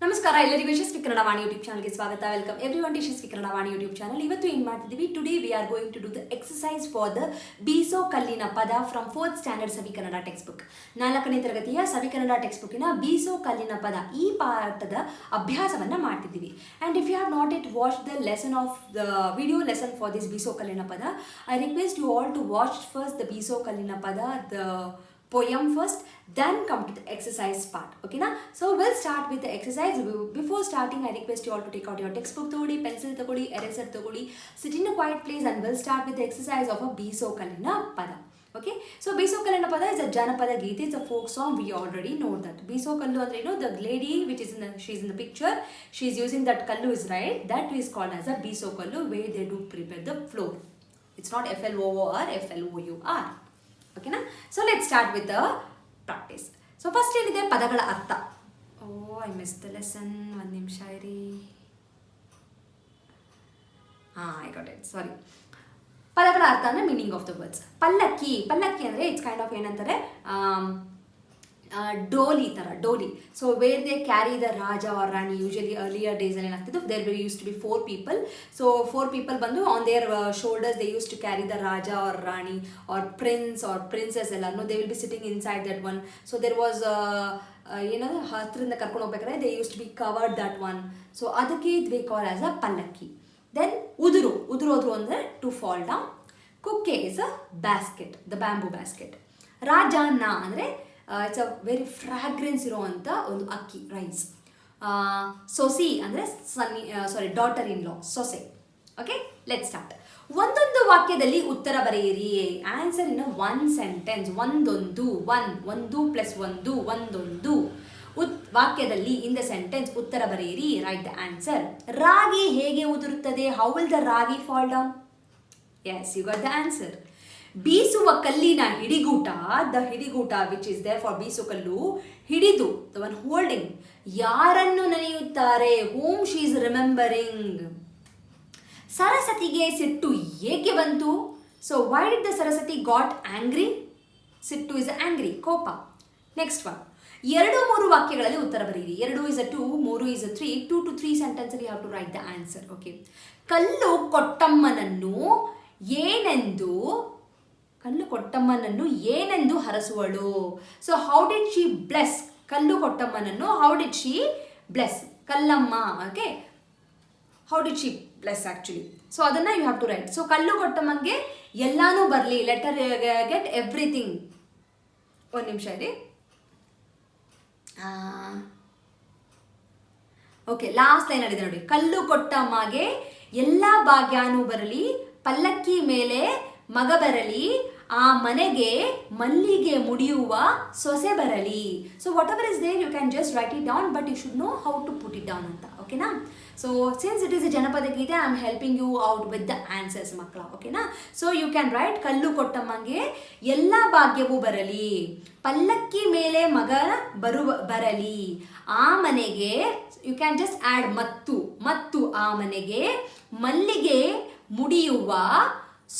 ನಮಸ್ಕಾರ ಎಲ್ಲರಿಗೂ ಯಶಸ್ವಿ ಕನ್ನಡ ವಾಣಿ ಯೂಟ್ಯೂಬ್ ಚಾನಲ್ಗೆ ಸ್ವಾಗತ. Welcome everyone to Yashasvi Kannada Vani YouTube channel. ಇವತ್ತು ಏನು ಮಾಡ್ತಿದ್ದೀವಿ, today we are going to do the exercise for the ಬೀಸೋಕಲ್ಲಿನ ಪದ from 4th standard Savi Kannada text book. 4ನೇ ತರಗತಿಯ ಸವಿ ಕನ್ನಡ ಟೆಕ್ಸ್ಟ್ ಬುಕ್ಕಿನ ಬೀಸೋಕಲ್ಲಿನ ಪದ ಈ ಪಾಠದ ಅಭ್ಯಾಸವನ್ನು ಮಾಡ್ತಿದ್ದೀವಿ. And if you have not it watch the lesson of the video lesson for this ಬೀಸೋಕಲ್ಲಿನ ಪದ, I request you all to watch first the ಬೀಸೋಕಲ್ಲಿನ ಪದ, the poem first, then come to the exercise part. Okay na? So we'll start with the exercise. Before starting, I request you all to take out your textbook togoli, pencil togoli, eraser togoli, sit in a quiet place, and we'll start with the exercise of a beesokallina pada. Okay, so beesokallina pada is a Janapada Geethe. It's a folk song. We already know that. Beesokallu andre, you know, the lady which is she's in the picture, she's using that kallu is right, that is called as a beesokallu, where they do prepare the floor. It's not FLOOR, FLOUR. Okay na? So let's start with the practice. So first ಏನಿದೆ ಪದಗಳ ಅರ್ಥ. I missed the lesson. ಒಂದು ನಿಮಿಷ ಇರಿ. I got it. Sorry. ಪದಗಳ ಅರ್ಥ ಅಂದ್ರೆ meaning of the words. ಪಲ್ಲಕ್ಕಿ ಅಂದ್ರೆ ಇಟ್ಸ್ ಕೈಂಡ್ ಆಫ್ ಏನಂತಾರೆ, ಡೋಲಿ ತರ, ಡೋಲಿ. So where they carry the raja or rani. Usually earlier days ಅಲ್ಲಿ ಏನಾಗ್ತಿತ್ತು, there used to be 4 people. So 4 people ಬಂದು on their shoulders they used to carry the raja or rani or prince or princess ಎಲ್ಲ. They will be sitting inside that one. So there was ಏನಂದ್ರೆ ಹತ್ತಿರದಿಂದ ಕರ್ಕೊಂಡು ಹೋಗ್ಬೇಕಾದ್ರೆ they used to be covered that one. So ಅದಕ್ಕೆ they call as a pallakki. Then ಉದುರು ಅಂದರೆ to fall down. ಕುಕ್ಕೆ is a basket, the bamboo basket. ರಾಜಾನ್ನ ಅಂದರೆ ಇಟ್ಸ್ ಅ ವೆರಿ ಫ್ರಾಗ್ರೆನ್ಸ್ ಇರುವಂಥ ಒಂದು ಅಕ್ಕಿ, ರೈಸ್. ಸೊಸಿ ಅಂದರೆ ಡಾಟರ್ ಇನ್ ಲಾ, ಸೊಸೆ. Okay, let start. ಒಂದೊಂದು ವಾಕ್ಯದಲ್ಲಿ ಉತ್ತರ ಬರೆಯಿರಿ. Answer in one sentence. ಒಂದು ಪ್ಲಸ್ ಒಂದೊಂದು ವಾಕ್ಯದಲ್ಲಿ ಇನ್ ದ ಸೆಂಟೆನ್ಸ್ ಉತ್ತರ ಬರೆಯಿರಿ. Right the answer. ರಾಗಿ ಹೇಗೆ ಉದುರುತ್ತದೆ? How will the ragi fall down? Yes, you got the answer. ಬೀಸುವ ಕಲ್ಲಿನ ಹಿಡಿಗೂಟ, ದ ಹಿಡಿಗೂಟ ವಿಚ್ ಇಸ್ ದೇರ್ ಫಾರ್ ಬೀಸುಕಲ್ಲು, ಹಿಡಿದು, ದ ಒನ್ ಹೋಲ್ಡಿಂಗ್, ಯಾರನ್ನು ನೆನೆಯುತ್ತಾರೆ? whom she is remembering. ಸರಸ್ವತಿಗೆ ಸಿಟ್ಟು ಏಕೆ ಬಂತು? So why did the Saraswati got angry? ಸಿಟ್ಟು is angry, ಕೋಪ. Next one. 2-3 ವಾಕ್ಯಗಳಲ್ಲಿ ಉತ್ತರ ಬರೀರಿ. 2 is a 2, 3 is a 3. 2 to 3 sentences you have to write the answer. Okay. ಕಲ್ಲು ಕೊಟ್ಟಮ್ಮನನ್ನು ಏನೆಂದು ಹರಸುವಳು? So how did she bless? ಕಲ್ಲು ಕೊಟ್ಟಮ್ಮನನ್ನು ಹೌ ಡಿಡ್ ಶಿ ಬ್ಲೆಸ್? ಕಲ್ಲಮ್ಮ. Okay, how did she bless actually? So ಅದನ್ನ you have to write. So ಕಲ್ಲು ಕೊಟ್ಟಮ್ಮಂಗೆ ಎಲ್ಲಾನು ಬರಲಿ, ಲೆಟರ್ ಗೆಟ್ ಎವ್ರಿಥಿಂಗ್. ಒಂದು ನಿಮಿಷ ಇದೆ. ಓಕೆ, ಲಾಸ್ಟ್ ಲೈನ್ ಅಲ್ಲಿ ನೋಡಿ. ಕಲ್ಲು ಕೊಟ್ಟಮ್ಮಗೆ ಎಲ್ಲ ಭಾಗ್ಯಾನು ಬರಲಿ, ಪಲ್ಲಕ್ಕಿ ಮೇಲೆ ಮಗ ಬರಲಿ, ಆ ಮನೆಗೆ ಮಲ್ಲಿಗೆ ಮುಡಿಯುವ ಸೊಸೆ ಬರಲಿ. So whatever is there you can just write it down, but you should know how to put it down ಅಂತ. ಓಕೆನಾ? So since it is a ಜನಪದ ಗೀತೆ, I am helping you out with the answers ಮಕ್ಕಳ. ಓಕೆನಾ? So you can right ಕಲ್ಲು ಕೊಟ್ಟಮ್ಮಂಗೆ ಎಲ್ಲ ಭಾಗ್ಯವೂ ಬರಲಿ, ಪಲ್ಲಕ್ಕಿ ಮೇಲೆ ಮಗ ಬರಲಿ, ಆ ಮನೆಗೆ ಯು ಕ್ಯಾನ್ ಜಸ್ಟ್ ಆ್ಯಡ್ ಮತ್ತು ಆ ಮನೆಗೆ ಮಲ್ಲಿಗೆ ಮುಡಿಯುವ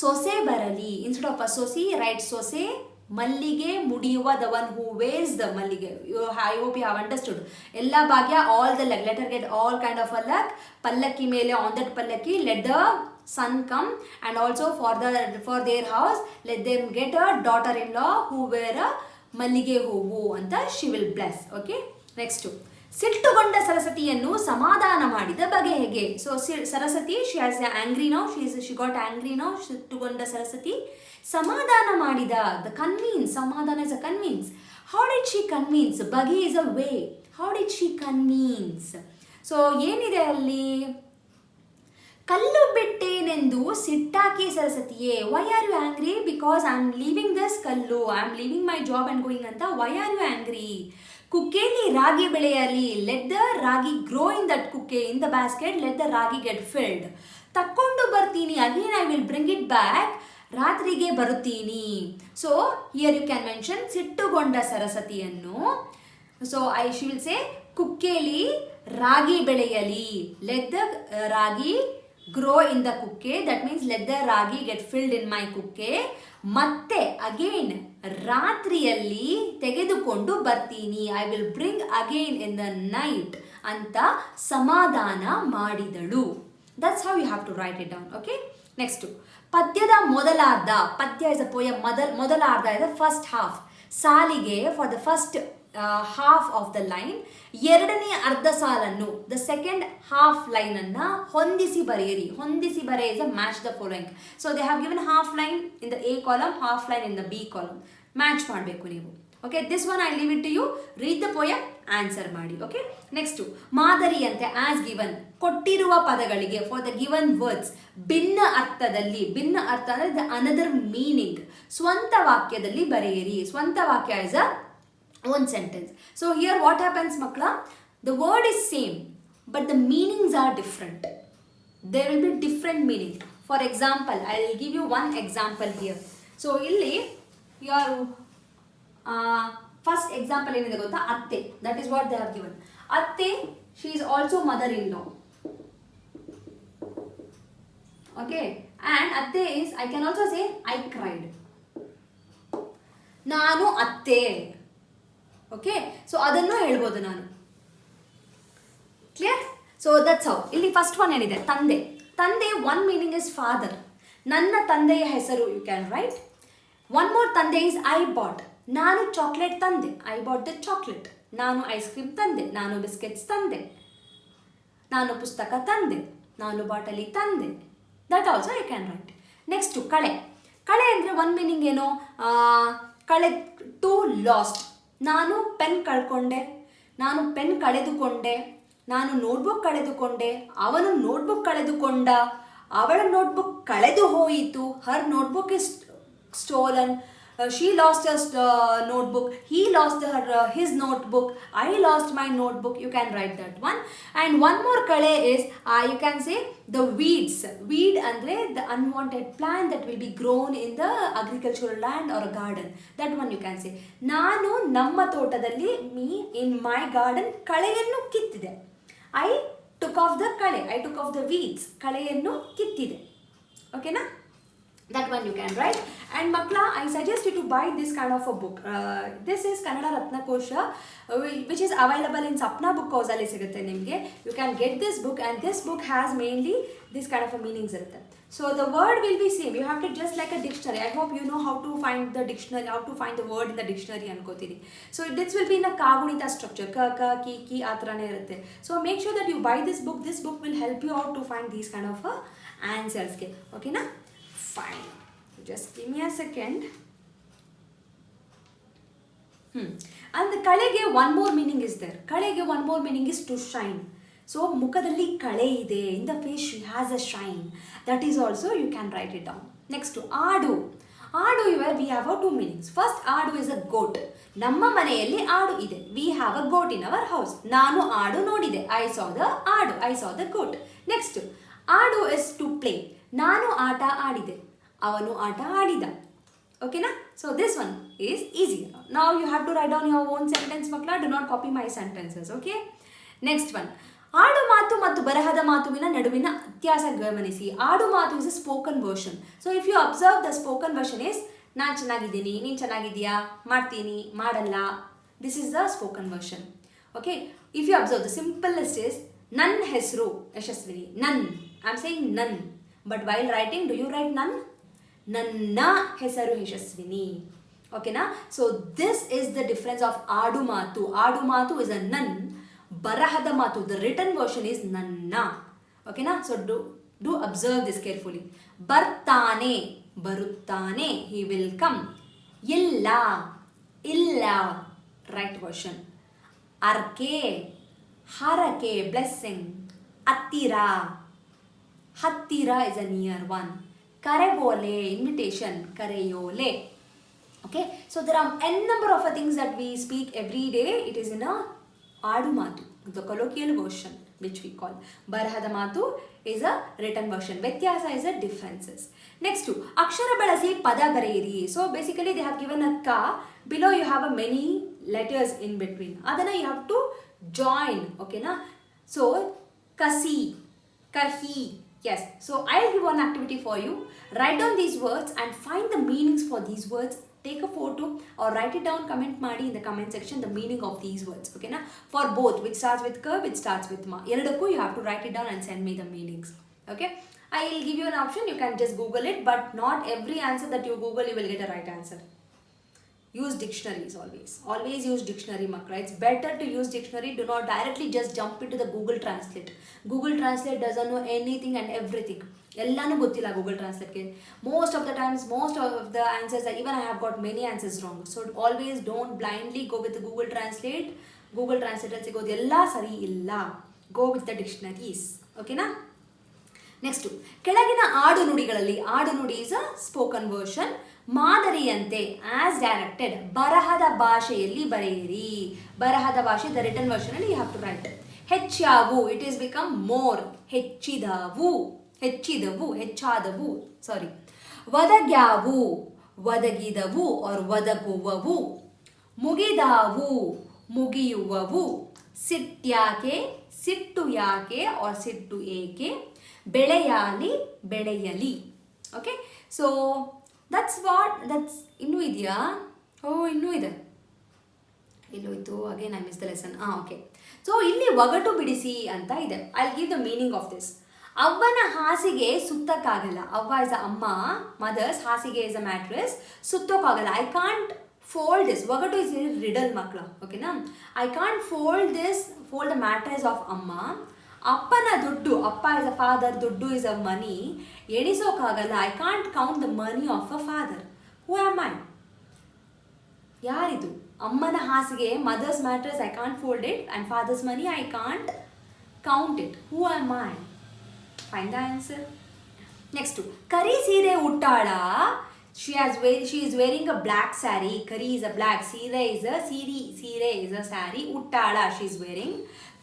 ಸೊಸೆ ಬರಲಿ. ಇನ್ಸ್ಟೆಡ್ ಆಫ್ ಅ ಸೊಸಿ, ರೈಟ್ ಸೊಸೆ. ಮಲ್ಲಿಗೆ ಮುಡಿಯುವ, the one who wears the mallige. I hope you have understood. ಎಲ್ಲ ಭಾಗ್ಯ, all the luck, let her get all kind of a luck. ಪಲ್ಲಕ್ಕಿ ಮೇಲೆ, on that pallakki let the son come, and also for their house let them get a daughter in law who wear a mallige hoovu ಅಂತ she will bless. Okay, next. ಸಿಟ್ಟುಗೊಂಡ ಸರಸ್ವತಿಯನ್ನು ಸಮಾಧಾನ ಮಾಡಿದ ಬಗೆ ಹೇಗೆ? So Saraswati, she has angry now, she got angry now. ಸಿಟ್ಟುಗೊಂಡ ಸರಸ್ವತಿ ಸಮಾಧಾನ ಮಾಡಿದ, ದ ಕನ್ವಿನ್ಸ್. ಸಮಾಧಾನ is a convince. How did she convince? ಬಗೆ is a way. How did she convince? So ಏನಿದೆ ಅಲ್ಲಿ? ಕಲ್ಲು ಬಿಟ್ಟೇನೆಂದು ಸಿಟ್ಟಾಕಿ ಸರಸ್ವತಿಯೇ. Why are you angry? Because I am leaving this kallu, I am leaving my job and going ಅಂತ. Why are you angry? ಕುಕ್ಕೆಯಲ್ಲಿ ರಾಗಿ ಬೆಳೆಯಲಿ, let the ragi grow in that kukke, in the basket, let the ragi get filled. ತಕ್ಕೊಂಡು ಬರ್ತೀನಿ, again I will bring it back, ರಾತ್ರಿಗೆ ಬರುತ್ತೀನಿ. So here you can mention ಸಿಟ್ಟುಗೊಂಡ ಸರಸ್ವತಿಯನ್ನು. ಸೊ ಶಿ ವಿಲ್ ಸೇ ಕುಕ್ಕೆಯಲ್ಲಿ ರಾಗಿ ಬೆಳೆಯಲಿ, let the ragi grow in the kukke, that means let the ragi get filled in my kukke. ಮತ್ತೆ ಅಗೇನ್ ರಾತ್ರಿಯಲ್ಲಿ ತೆಗೆದುಕೊಂಡು ಬರ್ತೀನಿ, I will bring again in the night ಅಂತ ಸಮಾಧಾನ ಮಾಡಿದಳು. That's how you have to write it down. Okay, next ಪದ್ಯದ ಮೊದಲಾರ್ಧ. ಪದ್ಯ ಇಸ್ ಅ ಪೋಯಮ್. ಮೊದಲಾರ್ಧ ಇಸ್ ದ ಫಸ್ಟ್ ಹಾಫ್. ಸಾಲಿಗೆ for the first half of the line, ಎರಡನೇ ಅರ್ಧ ಸಾಲನ್ನು, ದ ಸೆಕೆಂಡ್ ಹಾಫ್ ಲೈನ್ ಅನ್ನ ಹೊಂದಿಸಿ ಬರೆಯಿರಿ. ಹೊಂದಿಸಿ ಬರೆಯ is a match the following. So they have given half line in the A column, half line in the B column. Match ಮಾಡಬೇಕು ನೀವು. Okay, this one I leave it to you. Read the poem, answer ಮಾಡಿ. Okay, next ಮಾದರಿಯಂತೆ as given. ಕೊಟ್ಟಿರುವ ಪದಗಳಿಗೆ for the given words ಭಿನ್ನ ಅರ್ಥದಲ್ಲಿ, ಭಿನ್ನ ಅರ್ಥ ಅಂದರೆ ದ ಅನದರ್ ಮೀನಿಂಗ್, ಸ್ವಂತ ವಾಕ್ಯದಲ್ಲಿ ಬರೆಯಿರಿ. ಸ್ವಂತ ವಾಕ್ಯ is a one sentence. So here what happens makla, the word is same but the meanings are different. There will be different meaning. For example, I will give you one example here. So illi your first example enide gotta, atte. That is what they have given. Atte, she is also mother-in-law. Okay, and atte is, I can also say I cried. Nanu atte. Okay, so ಅದನ್ನು ಹೇಳ್ಬೋದು ನಾನು. Clear? So that's how. ಇಲ್ಲಿ first one ಏನಿದೆ, ತಂದೆ. ತಂದೆ one meaning is father. ನನ್ನ ತಂದೆಯ ಹೆಸರು you can write. One more ತಂದೆ ಇಸ್ ಐ ಬಾಟ್. ನಾನು ಚಾಕ್ಲೇಟ್ ತಂದೆ. I bought the chocolate. ನಾನು ಐಸ್ ಕ್ರೀಮ್ ತಂದೆ. ನಾನು ಬಿಸ್ಕೆಟ್ಸ್ ತಂದೆ. ನಾನು ಪುಸ್ತಕ ತಂದೆ. ನಾನು ಬಾಟಲಿ ತಂದೆ. That also you can write. Next ಕಳೆ. ಕಳೆ ಅಂದರೆ ಒನ್ ಮೀನಿಂಗ್ ಏನು, ಕಳೆ ಟು ಲಾಸ್ಟ್. ನಾನು ಪೆನ್ ಕಳ್ಕೊಂಡೆ. ನಾನು ಪೆನ್ ಕಳೆದುಕೊಂಡೆ. ನಾನು ನೋಟ್ಬುಕ್ ಕಳೆದುಕೊಂಡೆ. ಅವನು ನೋಟ್ಬುಕ್ ಕಳೆದುಕೊಂಡ. ಅವಳ ನೋಟ್ಬುಕ್ ಕಳೆದು ಹೋಯಿತು. Her notebook is stolen. She lost her notebook. He lost his notebook. I lost my notebook. You can write that one. And one more kale is you can say the weeds. Weed andre the unwanted plant that will be grown in the agricultural land or a garden. That one you can say. Nanu namma totadalli, me in my garden kaleyannu kittide. I took off the kale. I took off the weeds. Kaleyannu kittide. Okay na? That one you can write. And makla, I suggest you to buy this kind of a book. This is Kannada Ratnakosha, which is available in Sapna book house alli sigutte nimge. You can get this book, and this book has mainly this kind of a meanings irutte. So the word will be same. You have to just like a dictionary. I hope you know how to find the dictionary, how to find the word in the dictionary ankotini. So this will be in a kagunita structure. Ka ka ki atrane irutte. So make sure that you buy this book. This book will help you out to find these kind of answers. Okay na? Fine. Just give me a second. And the kalege one more meaning is there. Kalege one more meaning is to shine. So mukadalli kale ide. In the face she has a shine. That is also you can write it down. Next to aadu. Aadu where we have two meanings. First, aadu is a goat. Namma maneyalli aadu ide. We have a goat in our house. Nanu aadu nodide. I saw the aadu. I saw the goat. Next, aadu is to play. Nanu aata aadide. Avanu aata aadida. Okay na? So this one is easy. Now you have to write down your own sentence makla. Do not copy my sentences. Okay? Next one. ಆಡು ಮಾತು ಮತ್ತು ಬರಹದ ಮಾತುವಿನ ನಡುವಿನ ವ್ಯತ್ಯಾಸ ಗಮನಿಸಿ. ಆಡು ಮಾತು is a spoken version. So if you observe the spoken version is ನಾನು ಚೆನ್ನಾಗಿದ್ದೀನಿ, ನೀನು ಚೆನ್ನಾಗಿದೆಯಾ, ಮಾಡ್ತೀನಿ, ಮಾಡಲ್ಲ. This is the spoken version. Okay, if you observe the simplest is ನನ್ನ ಹೆಸರು ಯಶಸ್ವಿನಿ. ನನ್, ಐ ಆಮ್ ಸೇಯಿಂಗ್ ನನ್. But while writing do you write ನನ್? ನನ್ನ ಹೆಸರು ಯಶಸ್ವಿನಿ. ಓಕೆನಾ? So this is the difference of ಆಡು ಮಾತು. ಆಡು ಮಾತು ಇಸ್ ಅ ನನ್. ಬರಹದ ಮಾತು, ದ ರಿಟನ್ ವರ್ಷನ್ ಇಸ್ ನನ್ನ. ಓಕೆನಾ? So do observe this carefully. ಬರ್ತಾನೆ, ಬರುತ್ತಾನೆ, ಹಿ ವಿಲ್ ಕಮ್. ಇಲ್ಲ, ಇಲ್ಲ, ರೈಟ್ ವರ್ಷನ್. ಅರ್ಕೆ, ಹರಕೆ, ಬ್ಲೆಸ್ಸಿಂಗ್. ಹತ್ತಿರ, ಹತ್ತಿರ ಇಸ್ ಅ ನಿಯರ್ ಒನ್. ಕರೆಬೋಲೆ, invitation, ಕರೆಯೋಲೆ. Okay, so there are n number of things that we speak every day. It is in a ಆಡು ಮಾತು, the colloquial version which we call. ಬರಹದ ಮಾತು is a written version. ವ್ಯತ್ಯಾಸ is a differences. Next, ಅಕ್ಷರ ಬಳಸಿ ಪದ ಬರೆಯಿರಿ. So basically they have given a ka. Below you have a many letters in between. ಅದನ್ನ you have to join. Okay na? So kasi, kahi. Yes, so I'll give one activity for you. Write down these words and find the meanings for these words. Take a photo or write it down, comment ಮಾಡಿ in the comment section the meaning of these words. Okay na? For both, which starts with ka, which starts with ma. Eradakku you have to write it down and send me the meanings. Okay? I will give you an option, you can just Google it, but not every answer that you Google you will get a right answer. Use dictionaries always. Always use dictionary, makla. It's better to use dictionary. Do not directly just jump into the Google Translate. Google Translate doesn't know anything and everything. Ellanu gottilla Google Translate ke. Most of the times, most of the answers, even I have got many answers wrong. So always don't blindly go with the Google Translate. Google Translate ಅಲ್ಲಿ ಸಿಗೋದು ಎಲ್ಲ ಸರಿ ಇಲ್ಲ. Go with the dictionaries. Okay na? Next, ಕೆಳಗಿನ ಆಡು ನುಡಿಗಳಲ್ಲಿ, ಆಡು ನುಡಿ is a spoken version. ಮಾದರಿಯಂತೆ as directed, ಬರಹದ ಭಾಷೆಯಲ್ಲಿ ಬರೆಯಿರಿ. ಬರಹದ ಭಾಷೆ, the written version ಅಲ್ಲಿ you have to write. ಹೆಚ್ಚಾವು, it is become more. ಹೆಚ್ಚಿದವು, ಹೆಚ್ಚಿದವು, ಹೆಚ್ಚಾದವು, sorry. ಒದಗ್ಯಾವು, ಒದಗಿದವು or ಒದಗುವವು. ಮುಗಿದಾವು, ಮುಗಿಯುವವು. ಸಿಟ್ಯಾಕೆ, ಸಿಟ್ಟು ಯಾಕೆ or ಸಿಟ್ಟು ಏಕೆ. ಬೆಳೆಯಾಲಿ, ಬೆಳೆಯಲಿ. ಓಕೆ, ಸೊ that's ಇನ್ನೂ ಇದೆಯಾ? ಇನ್ನೂ ಇದೆ. ಎಲ್ಲೋಯ್ತು? Again I miss the lesson. Okay, so ಇಲ್ಲಿ ಒಗಟು ಬಿಡಿಸಿ ಅಂತ ಇದೆ. I give the meaning of this. ಅವ್ವನ ಹಾಸಿಗೆ ಸುತ್ತಕ್ಕಾಗಲ್ಲ. ಅವ್ವ ಇಸ್ ಅ ಅಮ್ಮ, ಮದರ್ಸ್, ಹಾಸಿಗೆ ಇಸ್ ಅ ಮ್ಯಾಟ್ರೆಸ್. ಸುತ್ತಕ್ಕಾಗಲ್ಲ. I can't fold this. ಒಗಟು ಇಸ್ ರಿಡಲ್ ಮಕ್ಕಳ. ಓಕೆನಾ? I can't fold the mattress of amma. ಅಪ್ಪನ ದುಡ್ಡು, ಅಪ್ಪ ಇಸ್ ಅ ಫಾದರ್, ದುಡ್ಡು ಇಸ್ ಅ ಮನಿ, ಎಣಿಸೋಕ್ಕಾಗಲ್ಲ. I can't count the money of a father. Who am I? ಯಾರಿದು? ಅಮ್ಮನ ಹಾಸಿಗೆ, mother's mattress, I can't fold it, and father's money I can't count it. Who am I? Find the answer. Next, ಕರಿ ಸೀರೆ ಉಟ್ಟಾಳ. She is wearing a black saree. Kari is a black. Sire is a saree. Uttala, she is wearing.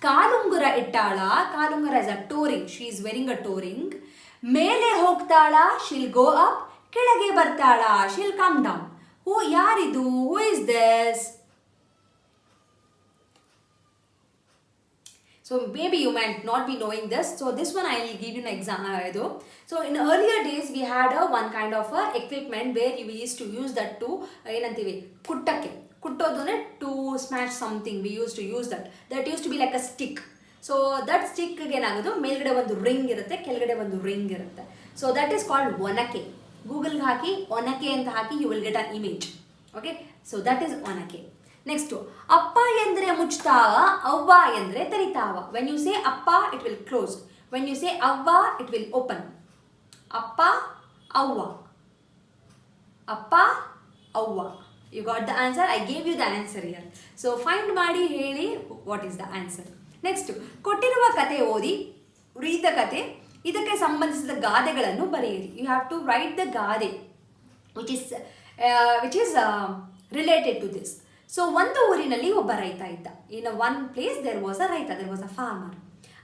Kalungura ittala. Kalungura is a touring. She is wearing a touring. Mele hogtala, she'll go up. Kedage bartala, she'll come down. Who yaridu? Who is this? So maybe you might not be knowing this. So this one I will give you an example. So in earlier days we had one kind of equipment where we used to use that to ಏನಂತೀವಿ, ಕುಟ್ಟಕ್ಕೆ, ಕುಟ್ಟೋದನ್ನೇ to smash something. We used to use that. That used to be like a stick. So that stick ಏನಾಗೋದು, ಮೇಲ್ಗಡೆ ಒಂದು ring ಇರುತ್ತೆ, ಕೆಳಗಡೆ ಒಂದು ring ಇರುತ್ತೆ. So that is called ಒನಕೆ. ಗೂಗಲ್ಗೆ ಹಾಕಿ ಒನಕೆ ಅಂತ ಹಾಕಿ you will get an image. Okay, so that is Onake. Next, ಅಪ್ಪ ಎಂದರೆ ಮುಚ್ತಾವ, ಅವ್ವ ಎಂದರೆ ತೆರಿತಾವ. ವೆನ್ ಯು ಸೇ ಅಪ್ಪ it will close. When you say ಅವ್ವ ಇಟ್ ವಿಲ್ ಓಪನ್. ಅಪ್ಪ, ಅವ್ವ, ಅಪ್ಪ, ಅವ್ವ. You got the answer. I gave you the answer here. So find ಮಾಡಿ ಹೇಳಿ what is the answer. Next, ಕೊಟ್ಟಿರುವ ಕತೆ ಓದಿ, ರೀಡ್ ದ ಕತೆ. ಇದಕ್ಕೆ ಸಂಬಂಧಿಸಿದ ಗಾದೆಗಳನ್ನು ಬರೆಯಿರಿ. You have to write the ಗಾದೆ which is related to this. So ಒಂದು ಊರಿನಲ್ಲಿ ಒಬ್ಬ ರೈತ ಇದ್ದ. In one place there was a ರೈತ, ದೇರ್ ವಾಸ್ ಅ ಫಾರ್ಮರ್.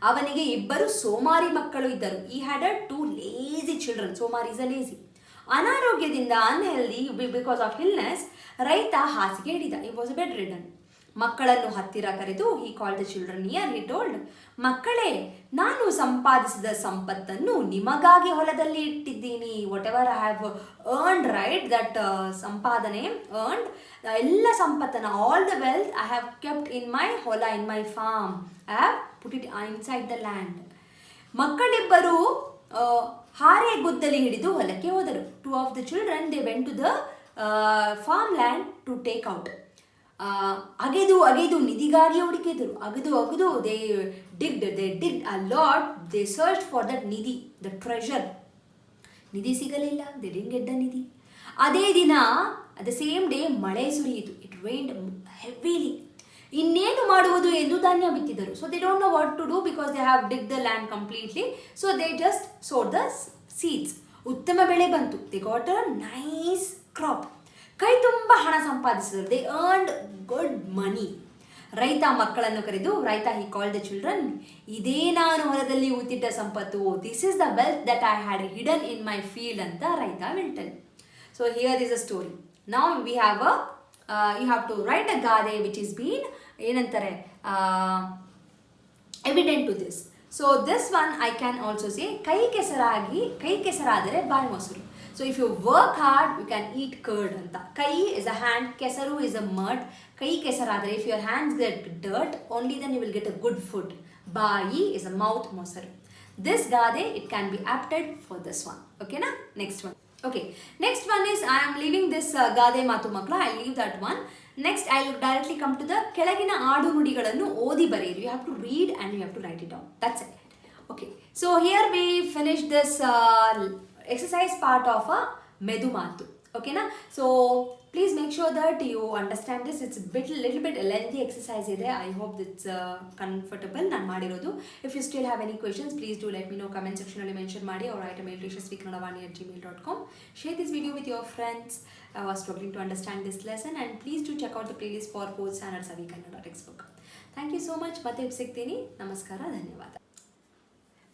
ಅವನಿಗೆ ಇಬ್ಬರು ಸೋಮಾರಿ ಮಕ್ಕಳು ಇದ್ದರು. He had a 2 lazy children. ಸೋಮಾರಿ ಇಸ್ ಅ ಲೇಜಿ. ಅನಾರೋಗ್ಯದಿಂದ, ಅನ್ಹೆಲ್ದಿ, ಬಿಕಾಸ್ ಆಫ್ ಇಲ್ನೆಸ್, ರೈತ ಹಾಸಿಗೆ ಹಿಡಿದ. ಈ ವಾಸ್ ಅ ಬೆಡ್ ರಿಡನ್. ಮಕ್ಕಳನ್ನು ಹತ್ತಿರ ಕರೆದು he called the children near. He told, ಮಕ್ಕಳೇ, ನಾನು ಸಂಪಾದಿಸಿದ ಸಂಪತ್ತನ್ನು ನಿಮಗಾಗಿ ಹೊಲದಲ್ಲಿ ಇಟ್ಟಿದ್ದೀನಿ. Whatever I have earned, right, that ಸಂಪಾದನೆ ಅರ್ನ್ಡ್, ಎಲ್ಲ ಸಂಪತ್ತನ್ನು, all the wealth I have kept in my ಹೊಲ, in my farm. I have put it inside the land. ಮಕ್ಕಳಿಬ್ಬರು ಹಾರೆ ಗುದ್ದಲಿ ಹಿಡಿದು ಹೊಲಕ್ಕೆ ಹೋದರು. 2 of the children, they went to the farmland to take out. ಅಗೆದು ನಿಧಿಗಾಗಿ ಹುಡುಕಿದರು. ಅಗೆದು they digged a lot. They search for that ನಿಧಿ, ದ ಟ್ರೆಷರ್. ನಿಧಿ ಸಿಗಲಿಲ್ಲ. ದೇ ಡಿಡ್ಂಟ್ ಗೆಟ್ ದ ನಿಧಿ. ಅದೇ ದಿನ, ದ ಸೇಮ್ ಡೇ, ಮಳೆ ಸುರಿಯಿತು. It rained heavily. ಇನ್ನೇನು ಮಾಡುವುದು ಎಂದು ಧಾನ್ಯ ಬಿತ್ತಿದರು. So they don't know what to do because they have dig the land completely. So they just sowed the seeds. ಉತ್ತಮ ಬೆಳೆ ಬಂತು. They got a nice crop. ಕೈ ತುಂಬ ಹಣ ಸಂಪಾದಿಸಿದರು. They earned good money. ರೈತ ಮಕ್ಕಳನ್ನು ಕರೆದು, ರೈತ ಹಿ ಕಾಲ್ಡ್ ದ ಚಿಲ್ಡ್ರನ್, ಇದೇ ನಾನು ಹೊಲದಲ್ಲಿ ಊತಿಟ್ಟ ಸಂಪತ್ತು. This is the wealth that I had hidden in my field ಅಂತ ರೈತ will tell. So here is a story. Now we have you have to write a ಗಾದೆ ವಿಚ್ ಇಸ್ ಬೀನ್ ಏನಂತಾರೆ evident to this. So this one I can also say, ಕೈ ಕೆಸರಾದರೆ ಬಾಯಿ ಮೊಸರು. So if you work hard, you can eat curd anta. Kai is a hand, kesaru is a mud. Kai kesaradre, if your hands get dirt, only then you will get a good food. Bayi is a mouth, mosaru. This gade, it can be apted for this one. Okay na? Next one. Okay, next one is I am leaving this gade matu makla. I'll leave that one. Next, I'll directly come to the ಕೆಳಗಿನ ಆಡುನುಡಿಗಳನ್ನು ಓದಿ ಬರೆಯಿರಿ. You have to read and you have to write it down. That's it. Okay, so here we finish this exercise part of a medu matu. Okay na? So please make sure that you understand this. It's a little bit lengthy exercise ide. I hope it's comfortable nan ಮಾಡಿರೋದು. If you still have any questions, please do let me know. Comment section alli mention ಮಾಡಿ or write a mail to yashaswikannadavaani@gmail.com. Share this video with your friends who are struggling to understand this lesson, and please do check out the playlist for 4th standard Savi Kannada textbook. Thank you so much. ಮತ್ತೆ ಸಿಗ್ತೀನಿ. ನಮಸ್ಕಾರ, ಧನ್ಯವಾದ.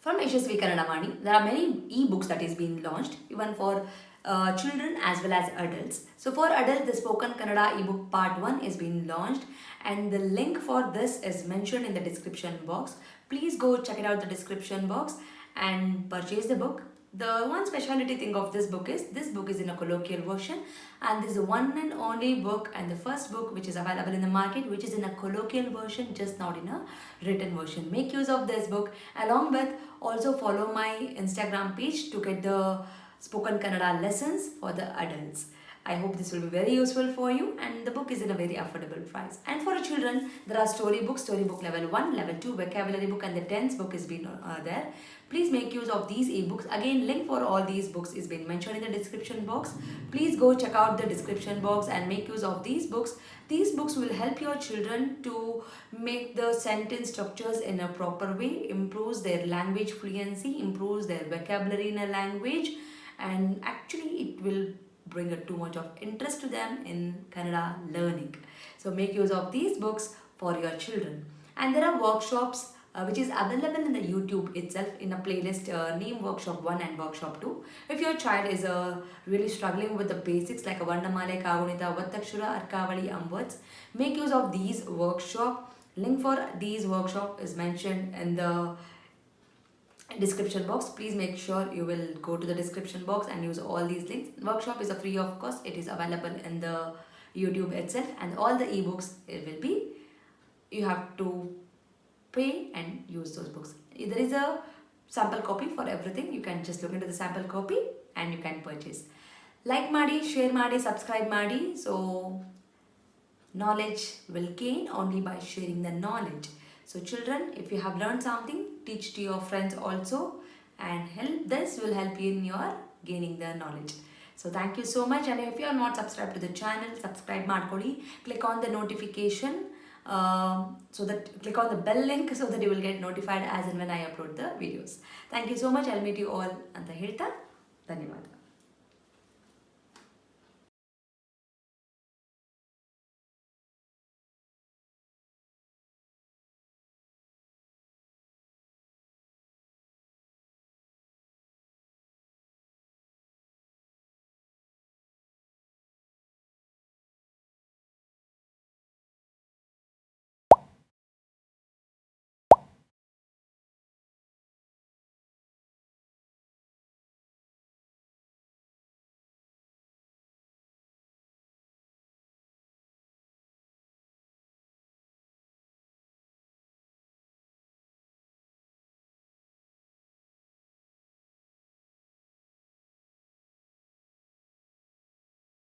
From Yashaswi Kannadavaani, there are many e-books that is being launched, even for children as well as adults. So for adults, the Spoken Kannada ebook part 1 is being launched, and the link for this is mentioned in the description box. Please go check it out the description box and purchase the book. The one specialty thing of this book is in a colloquial version, and this is the one and only book and the first book which is available in the market which is in a colloquial version, just not in a written version. Make use of this book, along with also follow my Instagram page to get the Spoken Kannada lessons for the adults. I hope this will be very useful for you, and the book is in a very affordable price. And for children, there are storybook level 1, level 2, vocabulary book, and the tense book is been there. Please make use of these ebooks. Again, link for all these books is been mentioned in the description box. Please go check out the description box and make use of these books. These books will help your children to make the sentence structures in a proper way, improves their language fluency, improves their vocabulary in a language, and actually it will bring too much of interest to them in Kannada learning. So make use of these books for your children. And there are workshops which is available in the YouTube itself in a playlist named Workshop 1 and Workshop 2. If your child is really struggling with the basics like a Varnamale, Kagunita, Vattakshura, Arkavali, and words, make use of these workshop. Link for these workshop is mentioned in the description box. Please make sure you will go to the description box and use all these links. Workshop is a free of cost. It is available in the YouTube itself, and all the ebooks it will be, you have to pay and use those books. There is a sample copy for everything. You can just look into the sample copy and you can purchase. Like maadi, share maadi, subscribe maadi. So knowledge will gain only by sharing the knowledge. So children, if you have learned something, teach to your friends also, and this will help you in your gaining the knowledge. So thank you so much, and if you are not subscribed to the channel, subscribe ಮಾಡ್ಕೊಳ್ಳಿ. Click on the notification, so that click on the bell link so that you will get notified as and when I upload the videos. Thank you so much. I'll meet you all ಅಂತ ಹೇಳ್ತಾ ಧನ್ಯವಾದ.